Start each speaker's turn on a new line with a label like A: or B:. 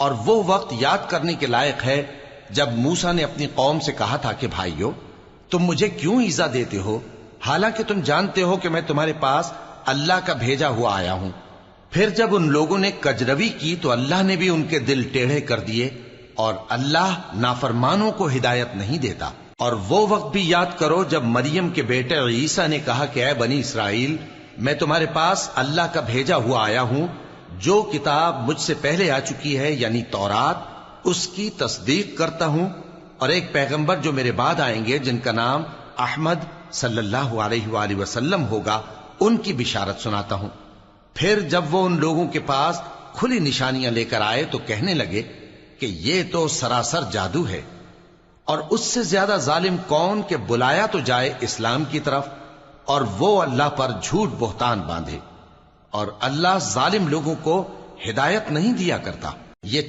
A: اور وہ وقت یاد کرنے کے لائق ہے جب موسیٰ نے اپنی قوم سے کہا تھا کہ بھائیو، تم مجھے کیوں ایذا دیتے ہو، حالانکہ تم جانتے ہو کہ میں تمہارے پاس اللہ کا بھیجا ہوا آیا ہوں۔ پھر جب ان لوگوں نے کجروی کی تو اللہ نے بھی ان کے دل ٹیڑھے کر دیے، اور اللہ نافرمانوں کو ہدایت نہیں دیتا۔ اور وہ وقت بھی یاد کرو جب مریم کے بیٹے عیسیٰ نے کہا کہ اے بنی اسرائیل، میں تمہارے پاس اللہ کا بھیجا ہوا آیا ہوں، جو کتاب مجھ سے پہلے آ چکی ہے یعنی تورات، اس کی تصدیق کرتا ہوں، اور ایک پیغمبر جو میرے بعد آئیں گے جن کا نام احمد صلی اللہ علیہ وآلہ وسلم ہوگا، ان کی بشارت سناتا ہوں۔ پھر جب وہ ان لوگوں کے پاس کھلی نشانیاں لے کر آئے تو کہنے لگے کہ یہ تو سراسر جادو ہے، اور اس سے زیادہ ظالم کون کہ بلایا تو جائے اسلام کی طرف اور وہ اللہ پر جھوٹ بہتان باندھے، اور اللہ ظالم لوگوں کو ہدایت نہیں دیا کرتا۔